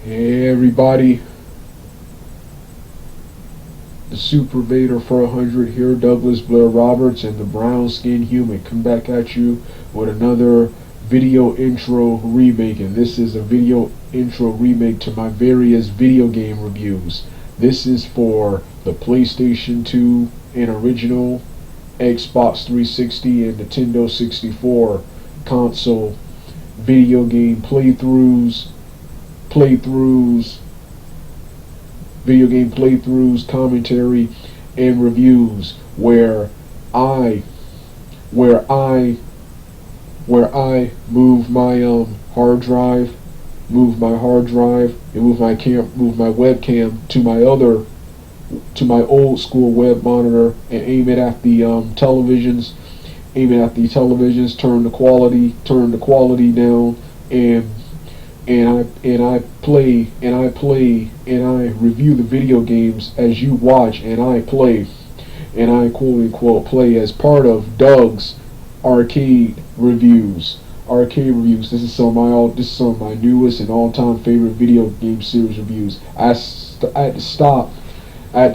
Hey everybody, the Super Vader 400 here, Douglas Blair Roberts and the Brown Skin Human come back at you with another video intro remake, and this is a video intro remake to my various video game reviews. This is for the PlayStation 2 and original Xbox 360 and Nintendo 64 console video game playthroughs, video game playthroughs, commentary, and reviews where I move my hard drive, and move my webcam to my old school web monitor, and aim it at the televisions, turn the quality down, and I play and I review the video games as you watch, and I play, and I quote unquote play as part of Doug's arcade reviews. This is some of my newest and all-time favorite video game series reviews. I had to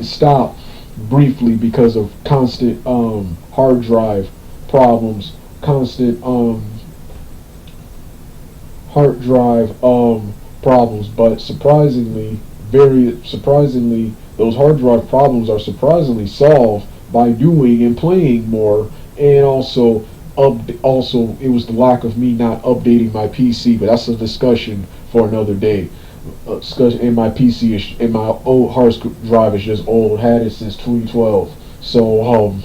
stop briefly because of constant hard drive problems, but very surprisingly, those hard drive problems are surprisingly solved by doing and playing more, and also it was the lack of me not updating my PC, but that's a discussion for another day. And my PC and my old hard drive is just old, had it since 2012. So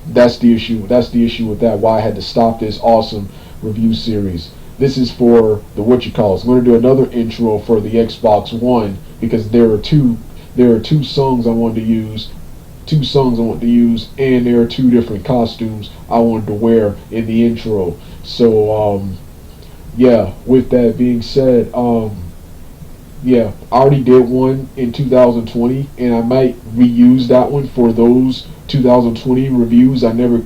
that's the issue with that, why I had to stop this awesome review series. This is for the I'm going to do another intro for the Xbox One, because there are two songs I wanted to use, and there are two different costumes I wanted to wear in the intro. So with that being said, I already did one in 2020, and I might reuse that one for those 2020 reviews I never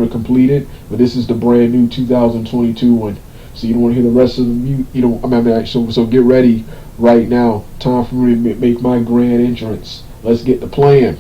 completed. But this is the brand new 2022 one. So you don't want to hear the rest of the so get ready right now. Time for me to make my grand entrance. Let's get the plan.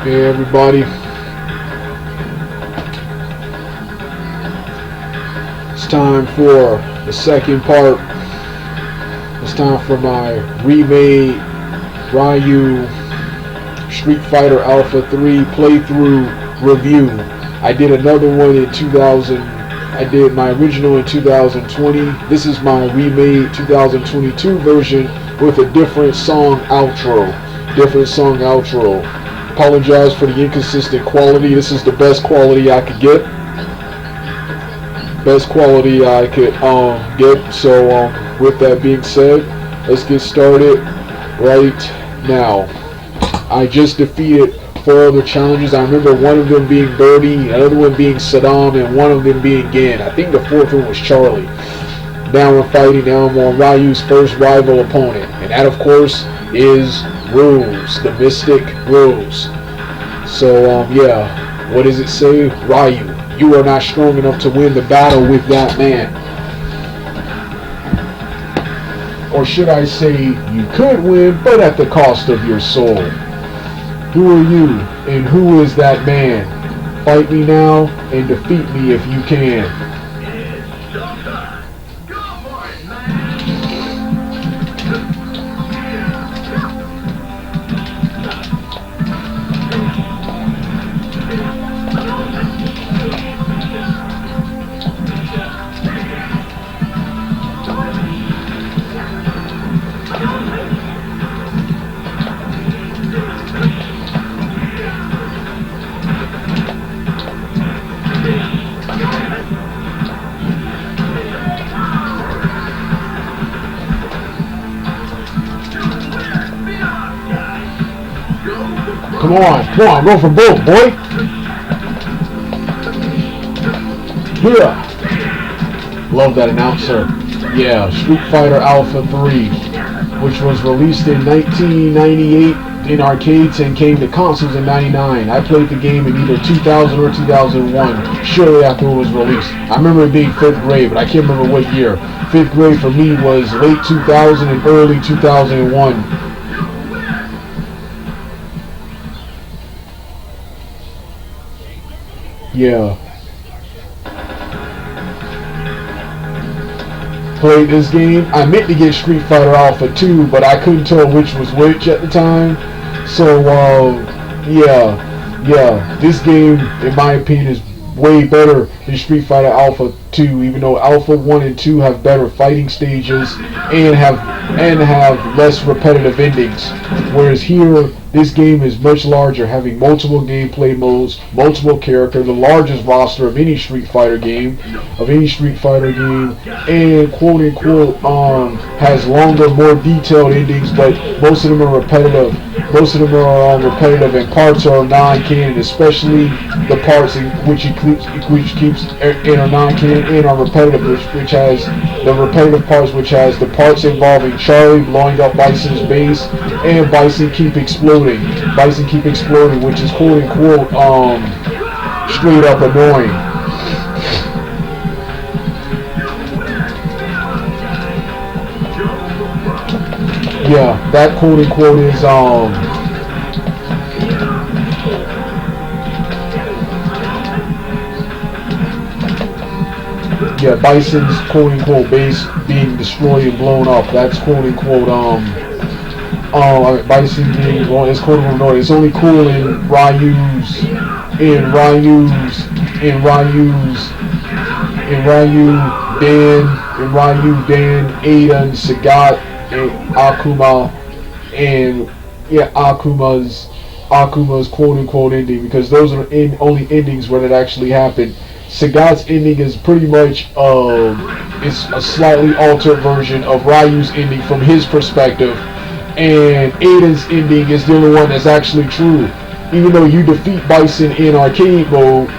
Hey everybody, it's time for the second part. It's time for my remade Ryu Street Fighter Alpha 3 playthrough review. I did another one in 2000. I did my original in 2020. This is my remade 2022 version with a different song outro. Apologize for the inconsistent quality. This is the best quality I could get. So with that being said, let's get started right now. I just defeated 4 other challenges. I remember one of them being Birdie, another one being Saddam, and one of them being Gan. I think the 4th one was Charlie. Now I'm on Ryu's first rival opponent, and that of course is Rose, the Mystic Rose. So yeah, what does it say? Ryu, you are not strong enough to win the battle with that man. Or should I say, you could win, but at the cost of your soul. Who are you, and who is that man? Fight me now, and defeat me if you can. Come on, go for both, boy. Yeah. Love that announcer. Yeah, Street Fighter Alpha 3, which was released in 1998 in arcades and came to consoles in 99. I played the game in either 2000 or 2001, shortly after it was released. I remember it being 5th grade, but I can't remember what year. 5th grade for me was late 2000 and early 2001. Yeah. Played this game. I meant to get Street Fighter Alpha 2, but I couldn't tell which was which at the time. So, yeah. This game, in my opinion, is way better than Street Fighter Alpha 2, even though Alpha 1 and 2 have better fighting stages and have less repetitive endings. Whereas here, this game is much larger, having multiple gameplay modes, multiple characters, the largest roster of any Street Fighter game, and quote unquote has longer, more detailed endings, but most of them are repetitive. And parts are non-canon, especially the parts in which keeps in are non-canon and are repetitive, which has the repetitive parts, which has the parts involving Charlie blowing up Bison's base and Bison keep exploding, which is quote unquote straight up annoying. Yeah, that quote unquote is yeah, Bison's quote unquote base being destroyed and blown up. That's quote unquote Bison being blown. It's quote unquote. It's only cool in Ryu, Dan, Ada, and Sagat, and Akuma, and yeah, Akuma's quote unquote ending, because those are only endings where it actually happened. Sagat's ending is pretty much it's a slightly altered version of Ryu's ending from his perspective, and Aiden's ending is the only one that's actually true. even though you defeat Bison in arcade mode,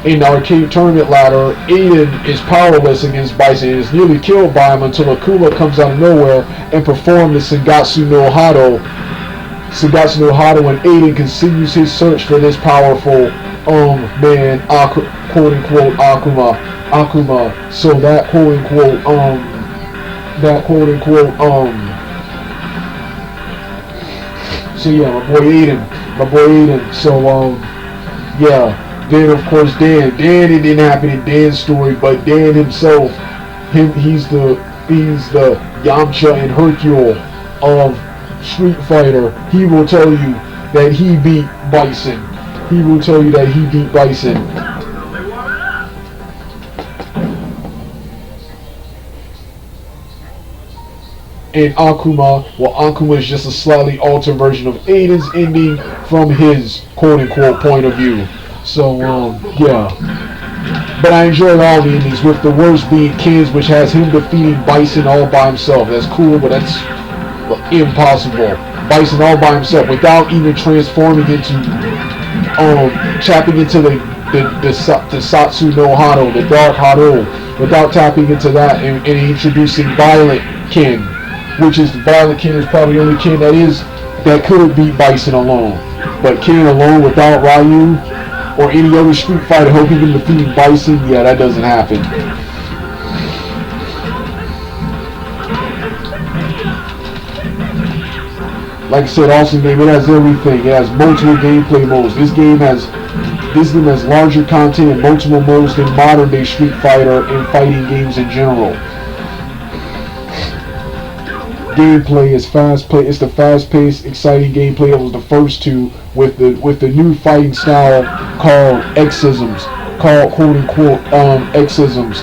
in the arcade tournament ladder, Aiden is powerless against Bison and is nearly killed by him until Akuma comes out of nowhere and performs the Sangatsu no Hado. Sangatsu no Hado, and Aiden continues his search for this powerful man, quote unquote Akuma. So that quote unquote so yeah, my boy Aiden. So yeah. Then of course Dan, it didn't happen in Dan's story, but Dan himself, he's the Yamcha and Hercule of Street Fighter. He will tell you that he beat Bison. And Akuma is just a slightly altered version of Aiden's ending from his quote-unquote point of view. So, yeah. But I enjoyed all the endings, with the worst being Ken's, which has him defeating Bison all by himself. That's cool, but that's impossible. Bison all by himself, without even transforming into, tapping into the Satsu no Hado, the Dark Hado, without tapping into that and introducing Violent Ken, which is Violent Ken is probably the only Ken that could beat Bison alone. But Ken alone without Ryu or any other Street Fighter hoping to defeat Bison, yeah, that doesn't happen. Like I said, awesome game. It has everything. It has multiple gameplay modes. This game has larger content and multiple modes than modern day Street Fighter and fighting games in general. Gameplay is fast-paced. It's the fast-paced, exciting gameplay that was the first two, with the new fighting style called Xisms, called quote-unquote Xisms,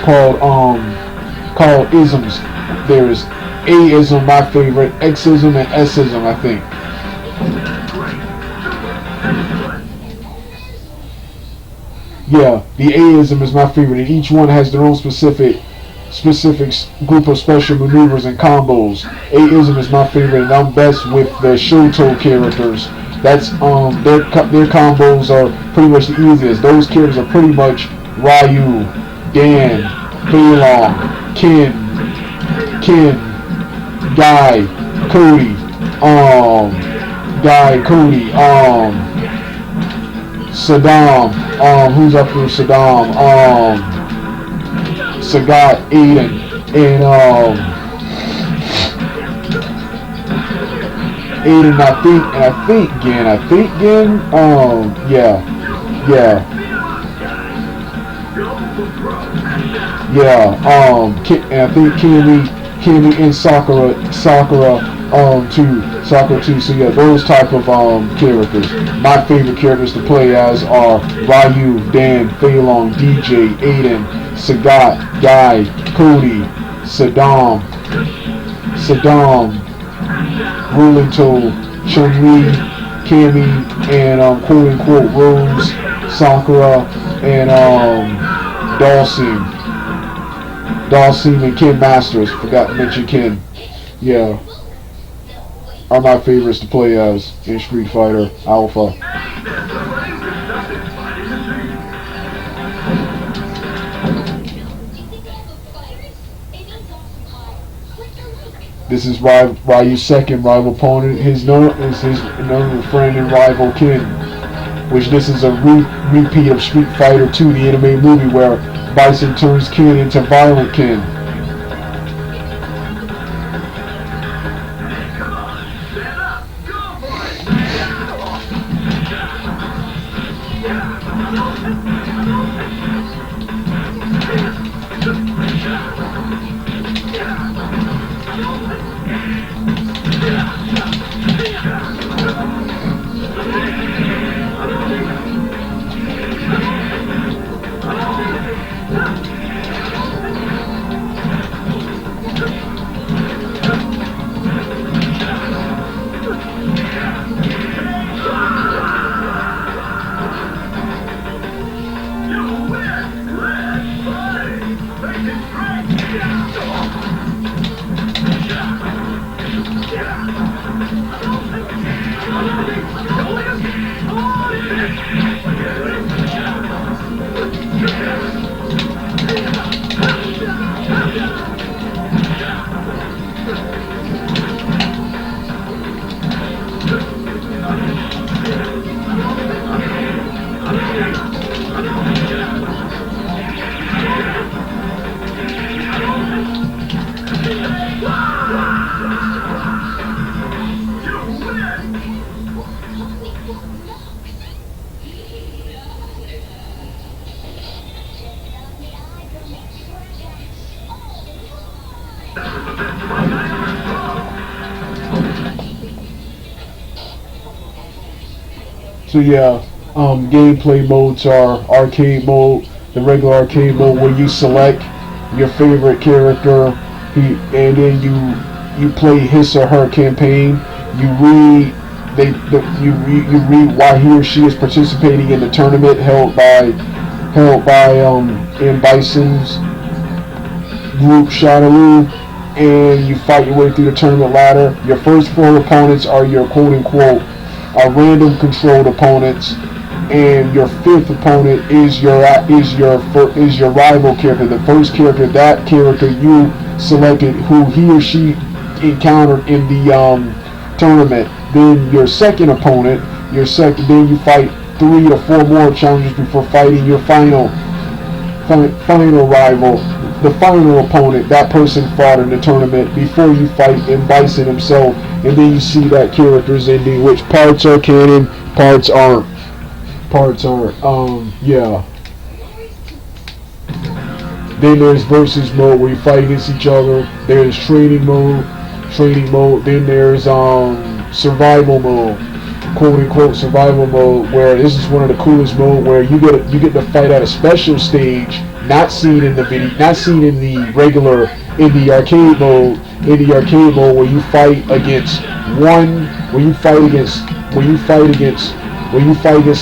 called isms. There's A-ism, my favorite, Xism and S-ism, I think. Yeah, the A-ism is my favorite, and each one has their own specific group of special maneuvers and combos. A-ism is my favorite, and I'm best with the Shoto characters. That's their combos are pretty much the easiest. Those characters are pretty much Ryu, Dan, Feilong, Ken, Guy, Cody, Saddam, who's up there? Saddam, Sagat, Aiden, and Aiden, I think Gen, yeah, and I think Kimi and Sakura too. So yeah, those type of characters. My favorite characters to play as are Ryu, Dan, Feilong, DJ, Aiden, Sagat, Guy, Cody, Saddam, Rulinto, Chun-Li, Cammy, and quote-unquote Rose, Sakura, and Dawson and Ken Masters. Forgot to mention Ken. Yeah, are my favorites to play as in Street Fighter Alpha. This is Ryu's second rival opponent. His known friend and rival Ken, which this is a repeat of Street Fighter 2, the anime movie, where Bison turns Ken into Violent Ken. So yeah, gameplay modes are arcade mode, the regular arcade mode where you select your favorite character, and then you play his or her campaign. You read you read why he or she is participating in the tournament held by in Bison's group Shadaloo, and you fight your way through the tournament ladder. Your first four opponents are your quote unquote random controlled opponents, and your fifth opponent is your rival character, the first character, that character you selected, who he or she encountered in the tournament. Then your second opponent, then you fight 3 to 4 more challenges before fighting your final rival, the final opponent that person fought in the tournament before you fight in Bison himself. And then you see that character's ending, which parts are canon, parts aren't. Yeah. Then there's versus mode where you fight against each other. There's training mode. Then there's survival mode, quote unquote survival mode, where this is one of the coolest mode, where you get to fight at a special stage, not seen in the regular, in the arcade mode. Where you fight against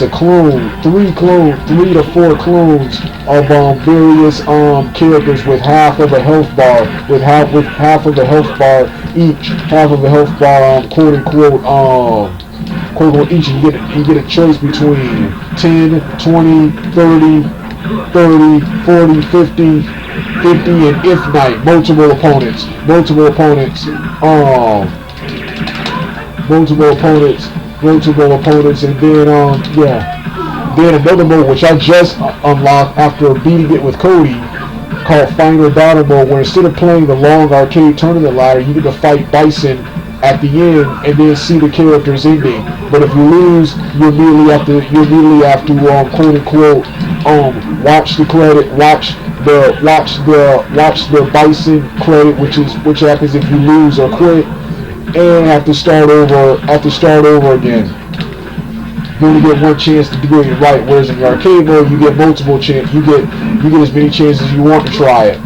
a clone, 3 to 4 clones of various characters with half of a health bar, each half of a health bar, quote unquote each, and you get a choice between 10, 20, 30, 40, 50, and if night, multiple opponents, and then then another mode which I just unlocked after beating it with Cody, called Final Battle Mode, where instead of playing the long arcade tournament ladder, you get to fight Bison at the end and then see the character's ending. But if you lose, you immediately have to quote unquote watch the Bison credit, which happens if you lose or quit, and have to start over again. You only get one chance to do it right, whereas in the arcade mode you get multiple chances. You get as many chances as you want to try it.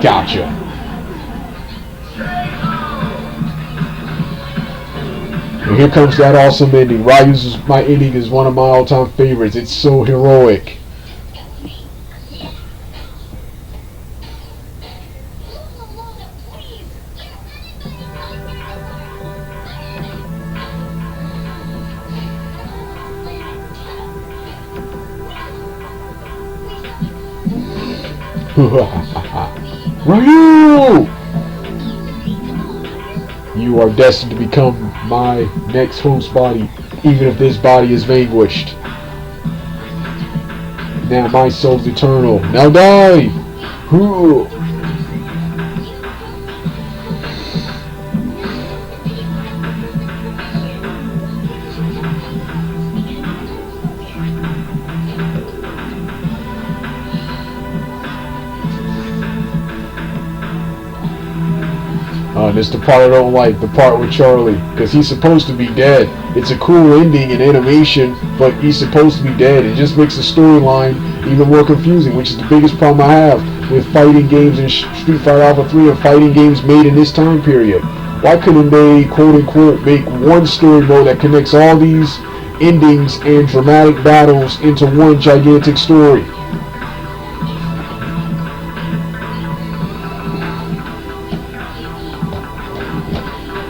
Gotcha. And here comes that awesome ending. Ryu's my ending is one of my all-time favorites. It's so heroic. Ryu! You are destined to become my next host body, even if this body is vanquished. Now my soul's eternal. Now die! This the part I don't like, the part with Charlie, because he's supposed to be dead. It's a cool ending and animation, but he's supposed to be dead. It just makes the storyline even more confusing, which is the biggest problem I have with fighting games in Street Fighter Alpha 3 and fighting games made in this time period. Why couldn't they, quote unquote, make one story mode that connects all these endings and dramatic battles into one gigantic story?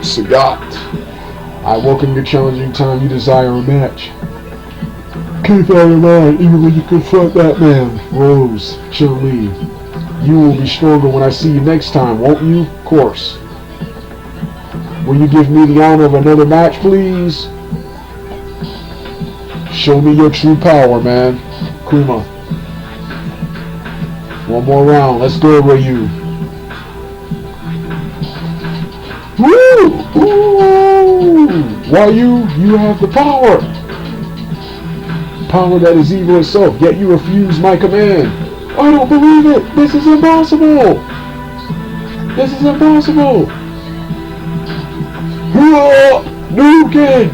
Sagat, I welcome your challenging time. You desire a match. Keep that in mind, even when you confront that man. Rose, Chun-Li, you will be stronger when I see you next time, won't you? Of course. Will you give me the honor of another match, please? Show me your true power, man. Kuma. One more round. Let's go, Ryu. Woo! Ooh! Why you have the power. Power that is evil itself, yet you refuse my command. I don't believe it! This is impossible! This is impossible! Nuken!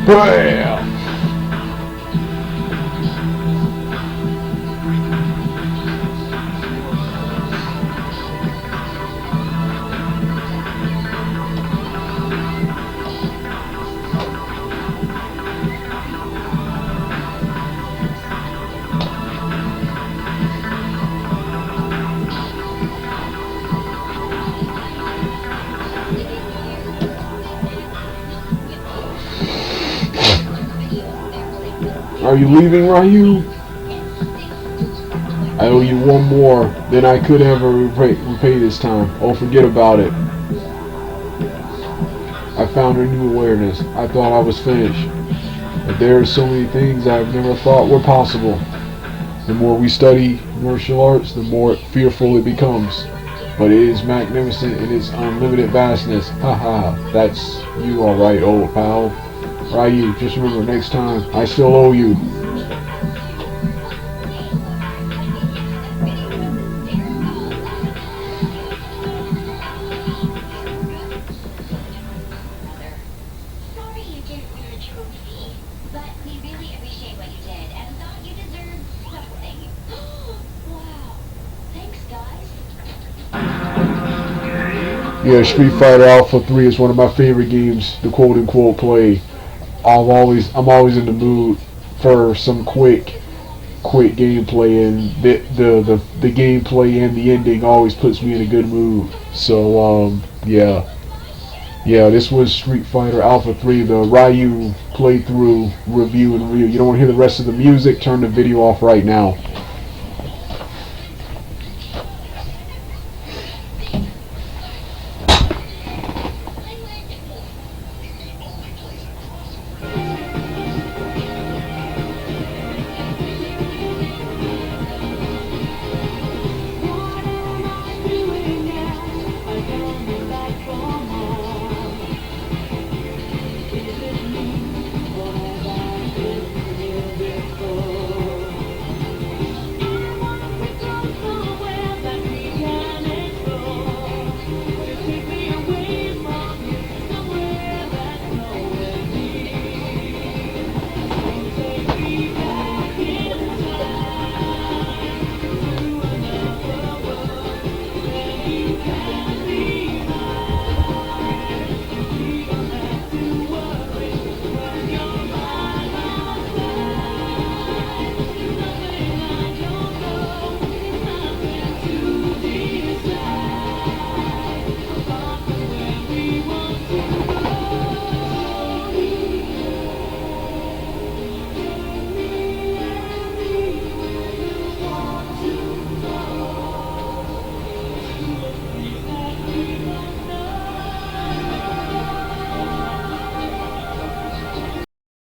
Bam! Are you leaving, Ryu? I owe you one more than I could ever repay this time. Oh, forget about it. I found a new awareness. I thought I was finished. But there are so many things I've never thought were possible. The more we study martial arts, the more fearful it becomes. But it is magnificent in its unlimited vastness. Haha, that's you alright, old pal. Ryu, just remember next time, I still owe you. Yeah, Street Fighter Alpha 3 is one of my favorite games to quote unquote play. I'm always in the mood for some quick gameplay, and the gameplay and the ending always puts me in a good mood. So yeah. This was Street Fighter Alpha 3, the Ryu playthrough review and review. You don't want to hear the rest of the music? Turn the video off right now.